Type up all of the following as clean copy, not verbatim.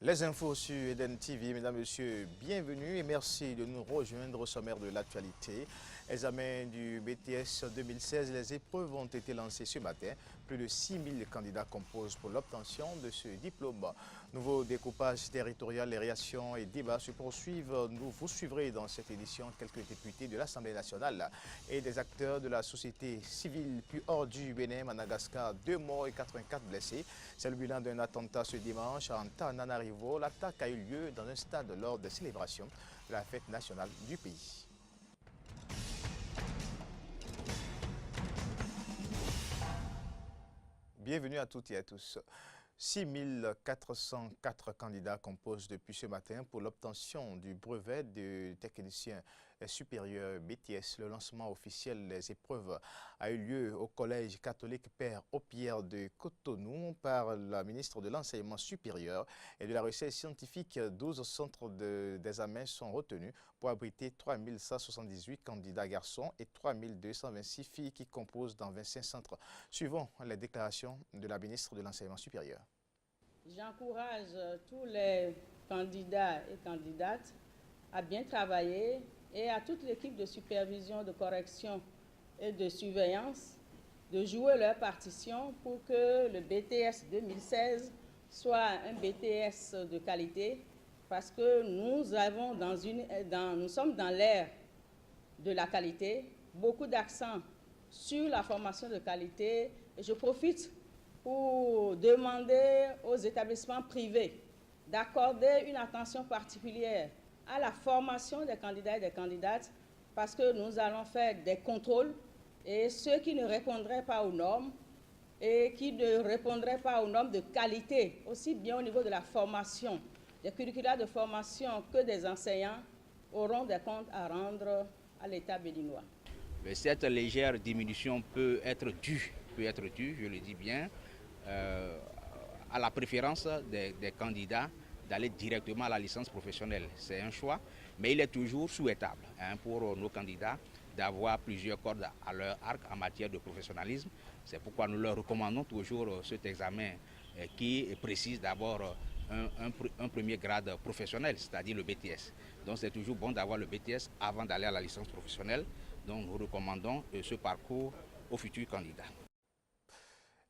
Les infos sur Eden TV, mesdames, messieurs, bienvenue et merci de nous rejoindre au sommaire de l'actualité. Examen du BTS 2016, les épreuves ont été lancées ce matin. Plus de 6000 candidats composent pour l'obtention de ce diplôme. Nouveau découpage territorial, les réactions et débats se poursuivent. Vous suivrez dans cette édition quelques députés de l'Assemblée nationale et des acteurs de la société civile. Puis hors du Bénin, Madagascar, 2 morts et 84 blessés. C'est le bilan d'un attentat ce dimanche à Antananarivo. L'attaque a eu lieu dans un stade lors des célébrations de la fête nationale du pays. Bienvenue à toutes et à tous. 6404 candidats composent depuis ce matin pour l'obtention du brevet de technicien supérieur BTS. Le lancement officiel des épreuves a eu lieu au collège catholique Père Opierre de Cotonou par la ministre de l'Enseignement supérieur et de la recherche scientifique. 12 centres d'examen sont retenus pour abriter 3178 candidats garçons et 3226 filles qui composent dans 25 centres. Suivons les déclarations de la ministre de l'Enseignement supérieur. J'encourage tous les candidats et candidates à bien travailler et à toute l'équipe de supervision, de correction et de surveillance de jouer leur partition pour que le BTS 2016 soit un BTS de qualité, parce que nous sommes dans l'ère de la qualité, beaucoup d'accent sur la formation de qualité. Et je profite pour demander aux établissements privés d'accorder une attention particulière à la formation des candidats et des candidates, parce que nous allons faire des contrôles et ceux qui ne répondraient pas aux normes et qui ne répondraient pas aux normes de qualité, aussi bien au niveau de la formation, des curricula de formation que des enseignants, auront des comptes à rendre à l'État béninois. Cette légère diminution peut être due, je le dis bien, à la préférence des candidats d'aller directement à la licence professionnelle. C'est un choix, mais il est toujours souhaitable pour nos candidats d'avoir plusieurs cordes à leur arc en matière de professionnalisme. C'est pourquoi nous leur recommandons toujours cet examen qui précise d'abord un premier grade professionnel, c'est-à-dire le BTS. Donc c'est toujours bon d'avoir le BTS avant d'aller à la licence professionnelle. Donc nous recommandons ce parcours aux futurs candidats.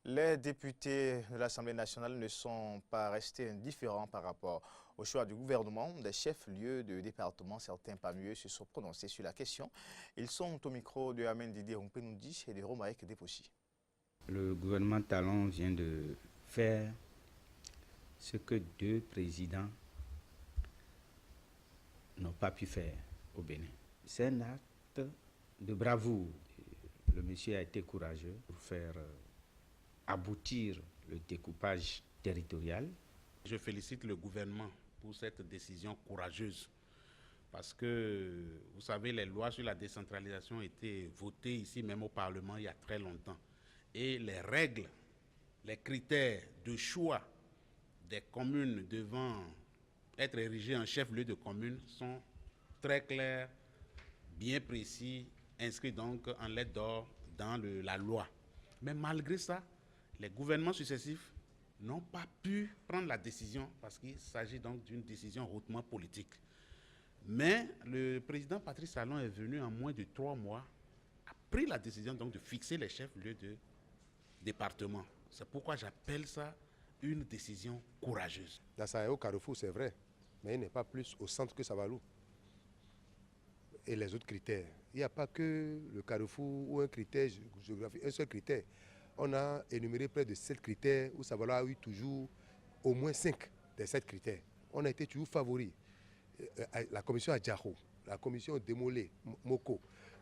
Les députés de l'Assemblée nationale ne sont pas restés indifférents par rapport au choix du gouvernement des chefs-lieux de département. Certains parmi eux se sont prononcés sur la question. Ils sont au micro de Amen Didier Ongpenoudi et de Romaïk Depossi. Le gouvernement Talon vient de faire ce que 2 présidents n'ont pas pu faire au Bénin. C'est un acte de bravoure. Le monsieur a été courageux pour faire aboutir le découpage territorial. Je félicite le gouvernement pour cette décision courageuse parce que, vous savez, les lois sur la décentralisation ont été votées ici même au Parlement il y a très longtemps. Et les règles, les critères de choix des communes devant être érigées en chef-lieu de commune sont très clairs, bien précis, inscrits donc en lettres d'or dans la loi. Mais malgré ça, les gouvernements successifs n'ont pas pu prendre la décision parce qu'il s'agit donc d'une décision hautement politique. Mais le président Patrice Talon est venu en moins de 3 mois, a pris la décision donc de fixer les chefs-lieux de département. C'est pourquoi j'appelle ça une décision courageuse. Dassa est au Carrefour, c'est vrai, mais il n'est pas plus au centre que Savalou. Et les autres critères. Il n'y a pas que le Carrefour ou un critère géographique, un seul critère. On a énuméré près de 7 critères où Savalou a eu toujours au moins 5 des 7 critères. On a été toujours favoris. La commission Adjaro, la commission Démolé, Moko,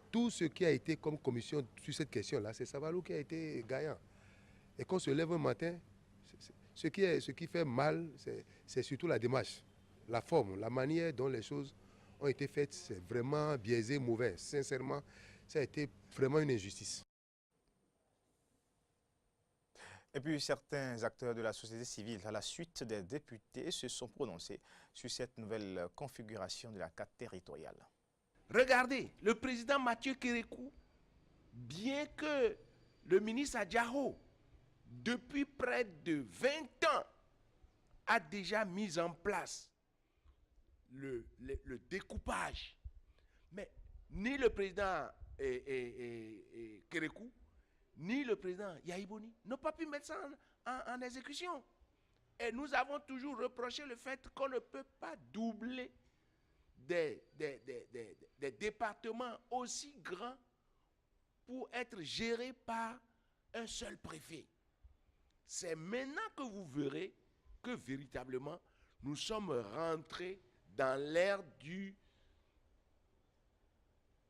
tout ce qui a été comme commission sur cette question-là, c'est Savalou qui a été gagnant. Et quand on se lève un matin, ce qui fait mal, c'est surtout la démarche, la forme, la manière dont les choses ont été faites, c'est vraiment biaisé, mauvais. Sincèrement, ça a été vraiment une injustice. Et puis certains acteurs de la société civile, à la suite des députés, se sont prononcés sur cette nouvelle configuration de la carte territoriale. Regardez, le président Mathieu Kérékou, bien que le ministre Adjaro, depuis près de 20 ans, a déjà mis en place le découpage. Mais ni le président Kérékou, ni le président Yaïbouni n'ont pas pu mettre ça en exécution. Et nous avons toujours reproché le fait qu'on ne peut pas doubler des départements aussi grands pour être gérés par un seul préfet. C'est maintenant que vous verrez que véritablement nous sommes rentrés dans l'ère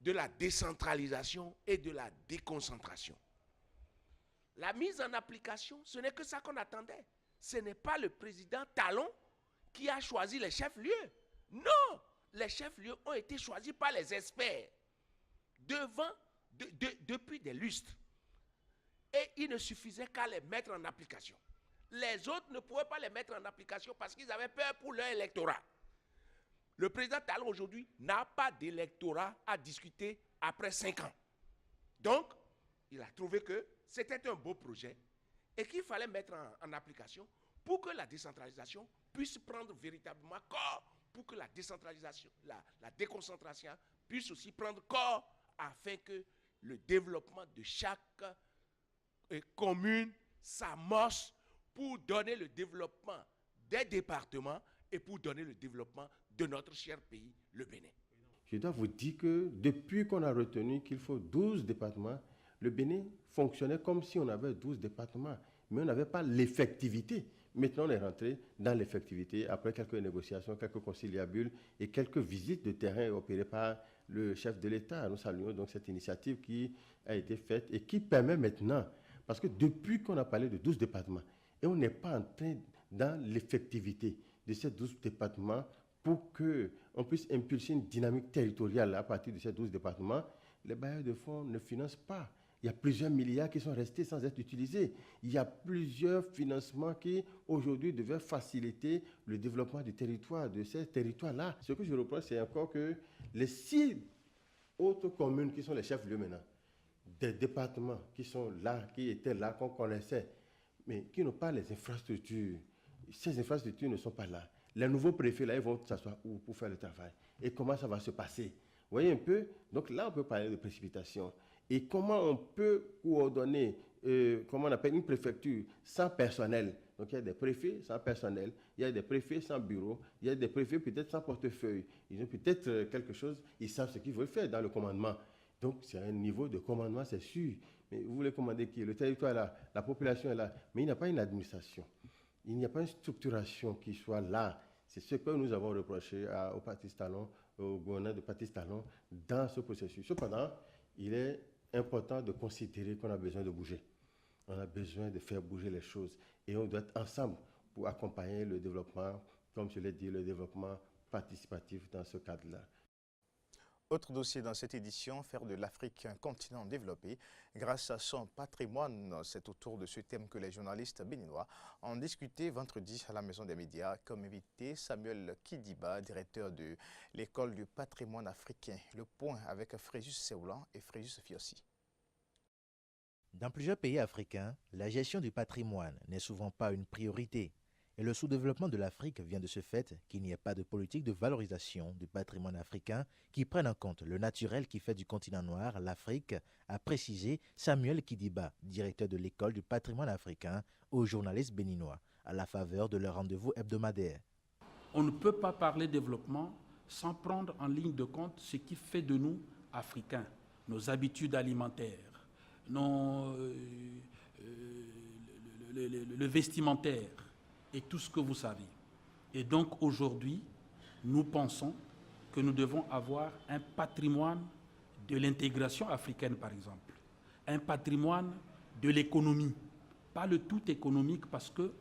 de la décentralisation et de la déconcentration. La mise en application, ce n'est que ça qu'on attendait. Ce n'est pas le président Talon qui a choisi les chefs-lieux. Non, les chefs-lieux ont été choisis par les experts depuis des lustres. Et il ne suffisait qu'à les mettre en application. Les autres ne pouvaient pas les mettre en application parce qu'ils avaient peur pour leur électorat. Le président Talon aujourd'hui n'a pas d'électorat à discuter après 5 ans. Donc, il a trouvé que c'était un beau projet et qu'il fallait mettre en application pour que la décentralisation puisse prendre véritablement corps, pour que la décentralisation, la déconcentration puisse aussi prendre corps afin que le développement de chaque commune s'amorce pour donner le développement des départements et pour donner le développement de notre cher pays, le Bénin. Je dois vous dire que depuis qu'on a retenu qu'il faut 12 départements, le Bénin fonctionnait comme si on avait 12 départements, mais on n'avait pas l'effectivité. Maintenant, on est rentré dans l'effectivité après quelques négociations, quelques conciliabules et quelques visites de terrain opérées par le chef de l'État. Nous saluons donc cette initiative qui a été faite et qui permet maintenant, parce que depuis qu'on a parlé de 12 départements, et on n'est pas entré dans l'effectivité de ces 12 départements pour qu'on puisse impulser une dynamique territoriale à partir de ces 12 départements, les bailleurs de fonds ne financent pas. Il y a plusieurs milliards qui sont restés sans être utilisés. Il y a plusieurs financements qui, aujourd'hui, devaient faciliter le développement du territoire, de ces territoires-là. Ce que je reproche, c'est encore que les 6 autres communes qui sont les chefs-lieux maintenant, des départements qui sont là, qui étaient là, qu'on connaissait, mais qui n'ont pas les infrastructures. Ces infrastructures ne sont pas là. Les nouveaux préfets, là, ils vont s'asseoir où pour faire le travail? Et comment ça va se passer? Vous voyez un peu? Donc là, on peut parler de précipitation. Et comment on peut coordonner, comment on appelle une préfecture sans personnel? Donc il y a des préfets sans personnel, il y a des préfets sans bureau, il y a des préfets peut-être sans portefeuille. Ils ont peut-être quelque chose, ils savent ce qu'ils veulent faire dans le commandement. Donc c'est un niveau de commandement, c'est sûr. Mais vous voulez commander qui? Le territoire est là, la population est là, mais il n'y a pas une administration. Il n'y a pas une structuration qui soit là. C'est ce que nous avons reproché au Patrice Talon, au gouvernement de Patrice Talon dans ce processus. Cependant, il est important de considérer qu'on a besoin de bouger. On a besoin de faire bouger les choses. Et on doit être ensemble pour accompagner le développement, comme je l'ai dit, le développement participatif dans ce cadre-là. Autre dossier dans cette édition, faire de l'Afrique un continent développé grâce à son patrimoine. C'est autour de ce thème que les journalistes béninois ont discuté vendredi à la Maison des médias. Comme invité, Samuel Kidiba, directeur de l'École du patrimoine africain. Le point avec Fréjus Séoulan et Fréjus Fiossi. Dans plusieurs pays africains, la gestion du patrimoine n'est souvent pas une priorité. Et le sous-développement de l'Afrique vient de ce fait qu'il n'y ait pas de politique de valorisation du patrimoine africain qui prenne en compte le naturel qui fait du continent noir l'Afrique, a précisé Samuel Kidiba, directeur de l'École du patrimoine africain, aux journalistes béninois, à la faveur de leur rendez-vous hebdomadaire. On ne peut pas parler développement sans prendre en ligne de compte ce qui fait de nous Africains, nos habitudes alimentaires, le vestimentaire, et tout ce que vous savez. Et donc aujourd'hui, nous pensons que nous devons avoir un patrimoine de l'intégration africaine, par exemple. Un patrimoine de l'économie. Pas le tout économique parce que,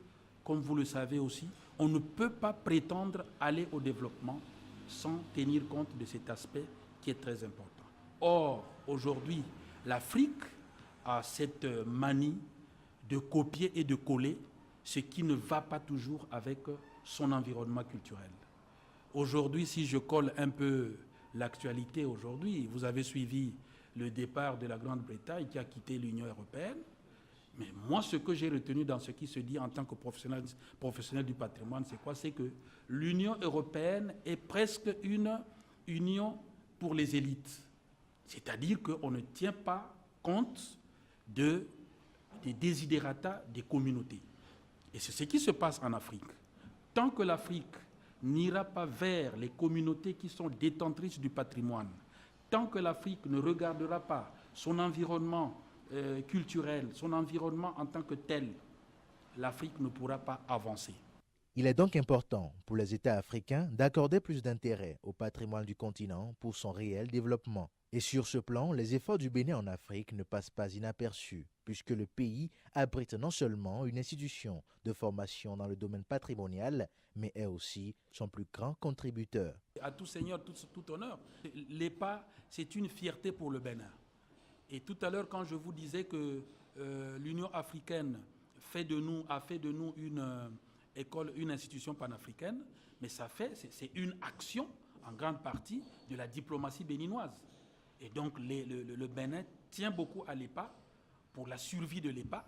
comme vous le savez aussi, on ne peut pas prétendre aller au développement sans tenir compte de cet aspect qui est très important. Or, aujourd'hui, l'Afrique a cette manie de copier et de coller ce qui ne va pas toujours avec son environnement culturel. Aujourd'hui, si je colle un peu l'actualité aujourd'hui, vous avez suivi le départ de la Grande-Bretagne qui a quitté l'Union européenne Mais moi, ce que j'ai retenu dans ce qui se dit en tant que professionnel du patrimoine, c'est quoi? C'est que l'Union européenne est presque une union pour les élites. C'est-à-dire qu'on ne tient pas compte des desiderata des communautés. Et c'est ce qui se passe en Afrique. Tant que l'Afrique n'ira pas vers les communautés qui sont détentrices du patrimoine, tant que l'Afrique ne regardera pas son environnement culturel, son environnement en tant que tel, l'Afrique ne pourra pas avancer. Il est donc important pour les États africains d'accorder plus d'intérêt au patrimoine du continent pour son réel développement. Et sur ce plan, les efforts du Bénin en Afrique ne passent pas inaperçus, puisque le pays abrite non seulement une institution de formation dans le domaine patrimonial, mais est aussi son plus grand contributeur. À tout seigneur, tout honneur, l'EPA, c'est une fierté pour le Bénin. Et tout à l'heure, quand je vous disais que l'Union africaine a fait de nous une institution panafricaine, mais c'est une action, en grande partie, de la diplomatie béninoise. Et donc, le Bénin tient beaucoup à l'EPA pour la survie de l'EPA.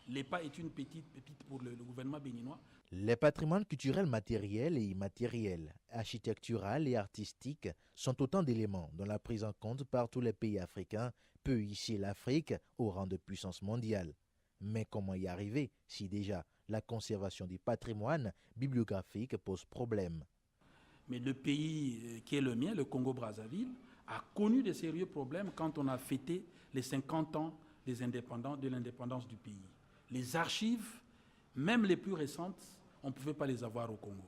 L'EPA est une petite pépite pour le gouvernement béninois. Les patrimoines culturels matériels et immatériels, architectural et artistiques sont autant d'éléments dont la prise en compte par tous les pays africains peut hisser l'Afrique au rang de puissance mondiale. Mais comment y arriver si déjà la conservation du patrimoine bibliographique pose problème? Mais le pays qui est le mien, le Congo-Brazzaville, a connu de sérieux problèmes quand on a fêté les 50 ans de l'indépendance du pays. Les archives, même les plus récentes, on ne pouvait pas les avoir au Congo.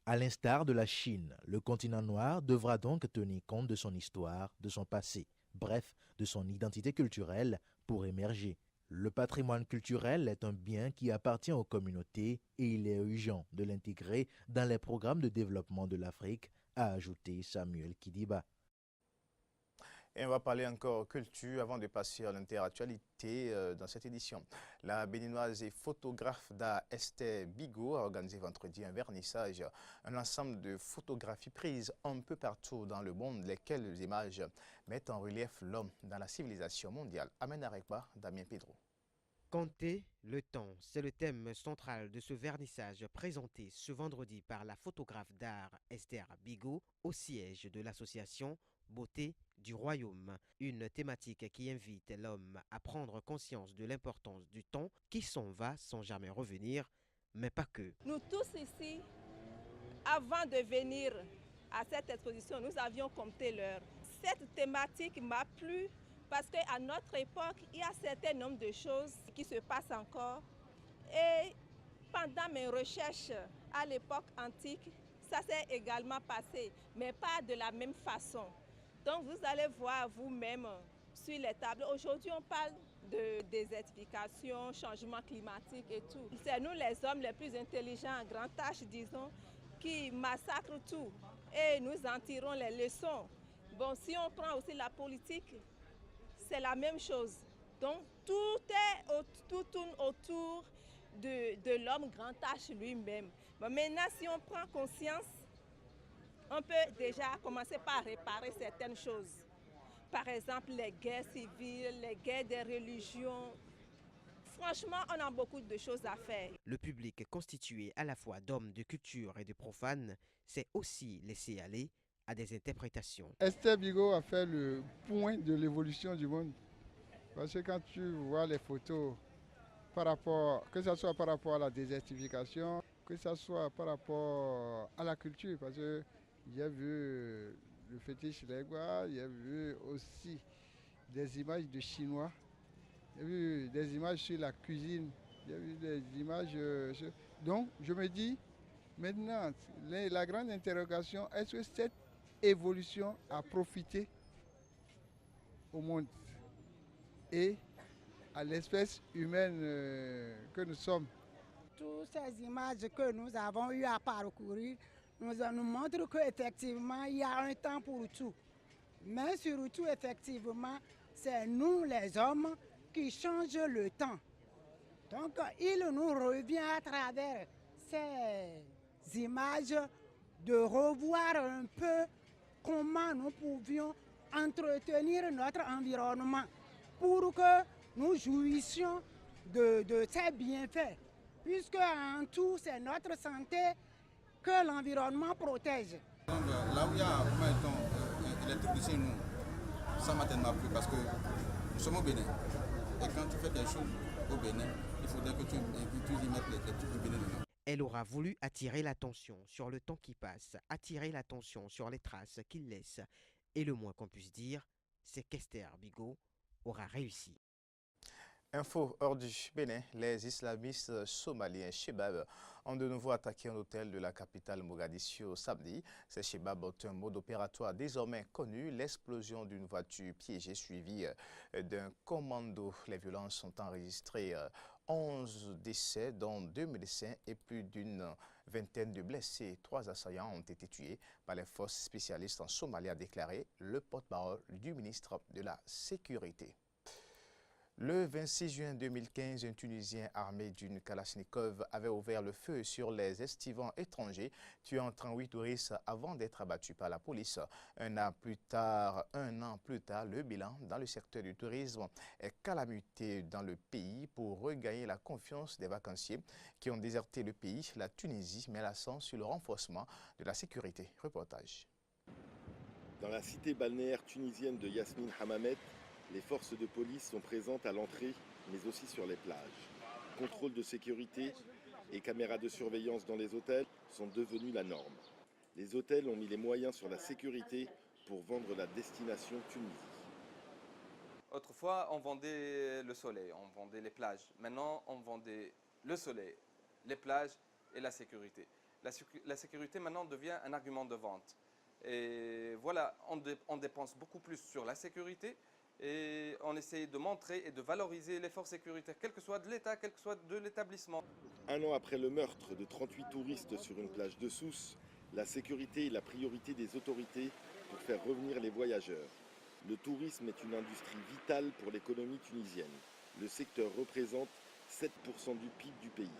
À l'instar de la Chine, le continent noir devra donc tenir compte de son histoire, de son passé, bref, de son identité culturelle pour émerger. Le patrimoine culturel est un bien qui appartient aux communautés et il est urgent de l'intégrer dans les programmes de développement de l'Afrique, a ajouté Samuel Kidiba. Et on va parler encore culture avant de passer à l'interactualité dans cette édition. La béninoise et photographe d'art Esther Bigot a organisé vendredi un vernissage, un ensemble de photographies prises un peu partout dans le monde, lesquelles images mettent en relief l'homme dans la civilisation mondiale. Amen Arekba, Damien Pedro. Compter le temps, c'est le thème central de ce vernissage présenté ce vendredi par la photographe d'art Esther Bigot au siège de l'association Beauté du Royaume, une thématique qui invite l'homme à prendre conscience de l'importance du temps qui s'en va sans jamais revenir, mais pas que. Nous tous ici, avant de venir à cette exposition, nous avions compté l'heure. Cette thématique m'a plu parce qu'à notre époque, il y a un certain nombre de choses qui se passent encore. Et pendant mes recherches à l'époque antique, ça s'est également passé, mais pas de la même façon. Donc vous allez voir vous-même sur les tables. Aujourd'hui, on parle de désertification, changement climatique et tout. C'est nous les hommes les plus intelligents en grande tâche, disons, qui massacrent tout. Et nous en tirons les leçons. Bon, si on prend aussi la politique, c'est la même chose. Donc tout tourne autour de l'homme grand tâche lui-même. Bon, maintenant, si on prend conscience, on peut déjà commencer par réparer certaines choses. Par exemple, les guerres civiles, les guerres des religions. Franchement, on a beaucoup de choses à faire. Le public constitué à la fois d'hommes de culture et de profanes s'est aussi laissé aller à des interprétations. Esther Bigot a fait le point de l'évolution du monde. Parce que quand tu vois les photos, que ce soit par rapport à la désertification, que ce soit par rapport à la culture, parce que j'ai vu le fétiche Legua, j'ai vu aussi des images de Chinois, j'ai vu des images sur la cuisine, j'ai vu des images... Donc je me dis, maintenant, la grande interrogation, est-ce que cette évolution a profité au monde et à l'espèce humaine que nous sommes? Toutes ces images que nous avons eu à parcourir nous montrent qu'effectivement, il y a un temps pour tout. Mais surtout, effectivement, c'est nous les hommes qui changeons le temps. Donc, il nous revient à travers ces images de revoir un peu comment nous pouvions entretenir notre environnement pour que nous jouissions de ces bienfaits, puisque en tout, c'est notre santé que l'environnement protège. Donc, là où il y a électricité, nous, ça m'a tellement plu parce que nous sommes au Bénin. Et quand tu fais quelque chose au Bénin, il faudrait que tu y mettes les trucs du Bénin dedans. Elle aura voulu attirer l'attention sur le temps qui passe, attirer l'attention sur les traces qu'il laisse. Et le moins qu'on puisse dire, c'est qu'Esther Bigot aura réussi. Info hors du Bénin, les islamistes somaliens Chebab ont de nouveau attaqué un hôtel de la capitale Mogadiscio samedi. Ces Chebab ont un mode opératoire désormais connu, l'explosion d'une voiture piégée suivie d'un commando. Les violences sont enregistrées 11 décès, dont 2 médecins et plus d'une vingtaine de blessés. 3 assaillants ont été tués par les forces spécialistes en Somalie, a déclaré le porte-parole du ministre de la Sécurité. Le 26 juin 2015, un Tunisien armé d'une Kalachnikov avait ouvert le feu sur les estivants étrangers, tuant 38 touristes avant d'être abattu par la police. Un an plus tard, le bilan dans le secteur du tourisme est calamité dans le pays. Pour regagner la confiance des vacanciers qui ont déserté le pays, la Tunisie met l'accent sur le renforcement de la sécurité. Reportage. Dans la cité balnéaire tunisienne de Yasmine Hammamet, les forces de police sont présentes à l'entrée, mais aussi sur les plages. Contrôle de sécurité et caméras de surveillance dans les hôtels sont devenus la norme. Les hôtels ont mis les moyens sur la sécurité pour vendre la destination Tunisie. Autrefois, on vendait le soleil, on vendait les plages. Maintenant, on vendait le soleil, les plages et la sécurité. La sécurité, maintenant, devient un argument de vente. Et voilà, on dépense beaucoup plus sur la sécurité et on essaie de montrer et de valoriser l'effort sécuritaire, quel que soit de l'État, quel que soit de l'établissement. Un an après le meurtre de 38 touristes sur une plage de Sousse, la sécurité est la priorité des autorités pour faire revenir les voyageurs. Le tourisme est une industrie vitale pour l'économie tunisienne. Le secteur représente 7% du PIB du pays.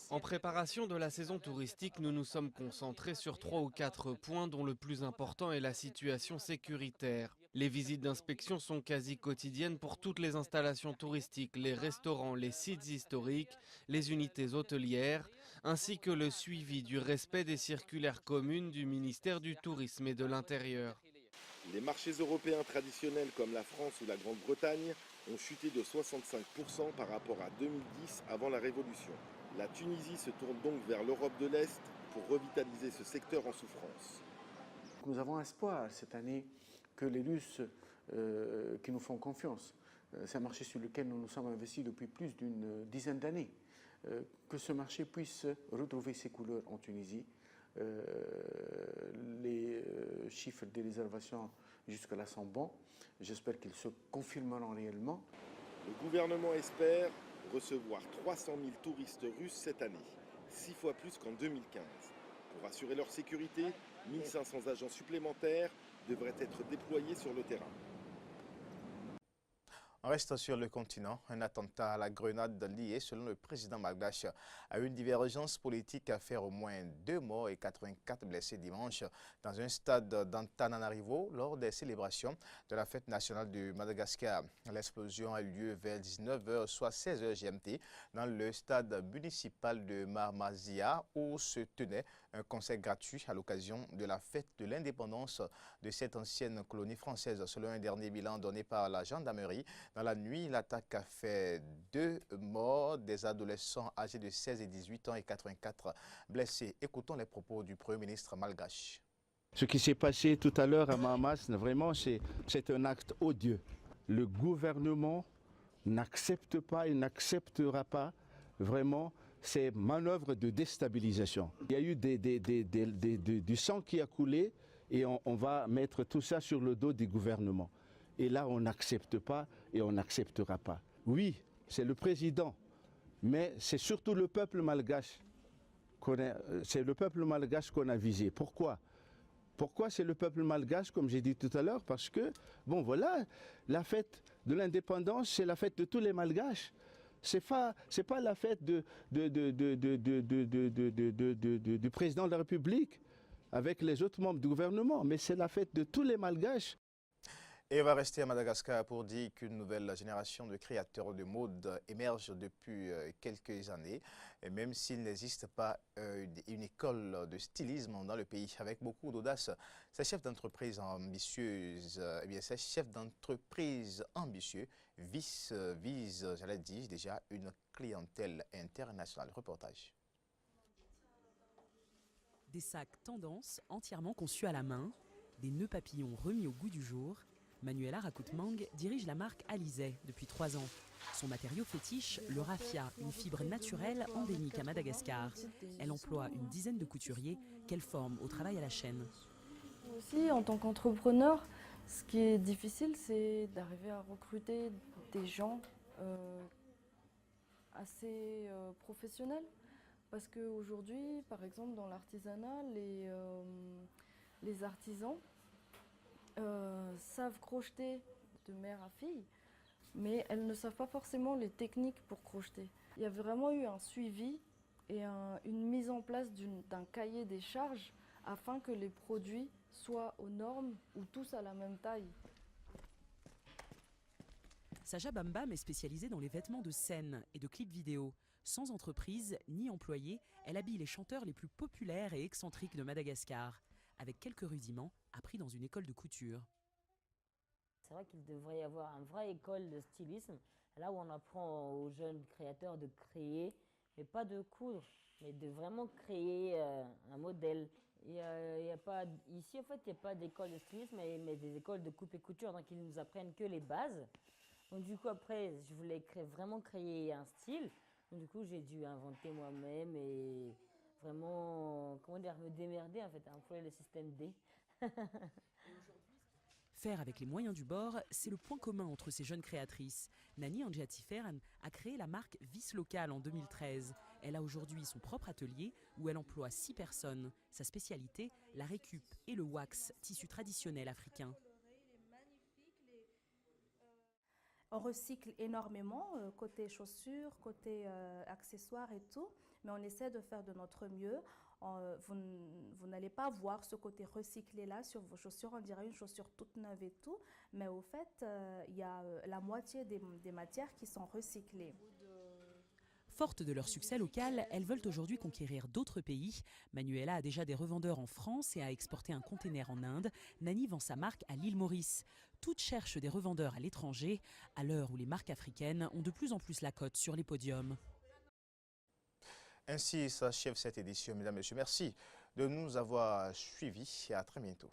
En préparation de la saison touristique, nous nous sommes concentrés sur 3 ou 4 points dont le plus important est la situation sécuritaire. Les visites d'inspection sont quasi quotidiennes pour toutes les installations touristiques, les restaurants, les sites historiques, les unités hôtelières, ainsi que le suivi du respect des circulaires communes du ministère du Tourisme et de l'Intérieur. Les marchés européens traditionnels comme la France ou la Grande-Bretagne ont chuté de 65% par rapport à 2010 avant la Révolution. La Tunisie se tourne donc vers l'Europe de l'Est pour revitaliser ce secteur en souffrance. Nous avons espoir cette année que les Russes qui nous font confiance, c'est un marché sur lequel nous nous sommes investis depuis plus d'une dizaine d'années, que ce marché puisse retrouver ses couleurs en Tunisie. Les chiffres des réservations jusque-là sont bons. J'espère qu'ils se confirmeront réellement. Le gouvernement espère recevoir 300 000 touristes russes cette année, 6 fois plus qu'en 2015. Pour assurer leur sécurité, 1500 agents supplémentaires devraient être déployés sur le terrain. On reste sur le continent. Un attentat à la grenade lié, selon le président malgache, à une divergence politique a fait au moins 2 morts et 84 blessés dimanche dans un stade d'Antananarivo lors des célébrations de la fête nationale du Madagascar. L'explosion a eu lieu vers 19h, soit 16h GMT, dans le stade municipal de Marmasia où se tenait un concert gratuit à l'occasion de la fête de l'indépendance de cette ancienne colonie française. Selon un dernier bilan donné par la gendarmerie, dans la nuit, l'attaque a fait 2 morts, des adolescents âgés de 16 et 18 ans et 84 blessés. Écoutons les propos du Premier ministre malgache. Ce qui s'est passé tout à l'heure à Mahamas, vraiment, c'est un acte odieux. Le gouvernement n'accepte pas et n'acceptera pas vraiment ces manœuvres de déstabilisation. Il y a eu du sang qui a coulé et on va mettre tout ça sur le dos du gouvernement. Et là, on n'accepte pas et on n'acceptera pas. Oui, c'est le président, mais c'est surtout le peuple malgache qu'on a visé. Pourquoi ? Pourquoi c'est le peuple malgache, comme j'ai dit tout à l'heure? Parce que, bon voilà, la fête de l'indépendance, c'est la fête de tous les malgaches. C'est pas la fête du président de la République avec les autres membres du gouvernement, mais c'est la fête de tous les malgaches. Et on va rester à Madagascar pour dire qu'une nouvelle génération de créateurs de mode émerge depuis quelques années. Et même s'il n'existe pas une école de stylisme dans le pays avec beaucoup d'audace, ces chefs d'entreprise ambitieuses, ces chefs d'entreprise ambitieux visent, j'allais dire, déjà une clientèle internationale. Reportage. Des sacs tendance entièrement conçus à la main, des nœuds papillons remis au goût du jour. Manuela Rakutmang dirige la marque Alizé depuis 3 ans. Son matériau fétiche, le raffia, une fibre naturelle endémique à Madagascar. Elle emploie une dizaine de couturiers qu'elle forme au travail à la chaîne. Aussi, en tant qu'entrepreneur, ce qui est difficile, c'est d'arriver à recruter des gens assez professionnels. Parce qu'aujourd'hui, par exemple, dans l'artisanat, les artisans savent crocheter de mère à fille, mais elles ne savent pas forcément les techniques pour crocheter. Il y a vraiment eu un suivi et une mise en place d'un cahier des charges afin que les produits soient aux normes ou tous à la même taille. Saja Bambam est spécialisée dans les vêtements de scène et de clips vidéo. Sans entreprise ni employé, elle habille les chanteurs les plus populaires et excentriques de Madagascar, avec quelques rudiments appris dans une école de couture. C'est vrai qu'il devrait y avoir une vraie école de stylisme, là où on apprend aux jeunes créateurs de créer, mais pas de coudre, mais de vraiment créer un modèle. Il y a pas, ici, en fait, il n'y a pas d'école de stylisme, mais des écoles de coupe et couture, donc ils nous apprennent que les bases. Donc du coup, après, je voulais vraiment créer un style. Donc, du coup, j'ai dû inventer moi-même et vraiment, comment dire, me démerder, en fait, employer le système D. Faire avec les moyens du bord, c'est le point commun entre ces jeunes créatrices. Nani Anjatiferan a créé la marque Vis Local en 2013. Elle a aujourd'hui son propre atelier où elle emploie 6 personnes. Sa spécialité, la récup et le wax, tissu traditionnel africain. On recycle énormément, côté chaussures, côté accessoires et tout, mais on essaie de faire de notre mieux. Vous n'allez pas voir ce côté recyclé-là sur vos chaussures, on dirait une chaussure toute neuve et tout, mais au fait, il y a la moitié des matières qui sont recyclées. Fortes de leur succès local, elles veulent aujourd'hui conquérir d'autres pays. Manuela a déjà des revendeurs en France et a exporté un container en Inde. Nani vend sa marque à l'île Maurice. Toutes cherchent des revendeurs à l'étranger, à l'heure où les marques africaines ont de plus en plus la cote sur les podiums. Ainsi s'achève cette édition, mesdames et messieurs. Merci de nous avoir suivis et à très bientôt.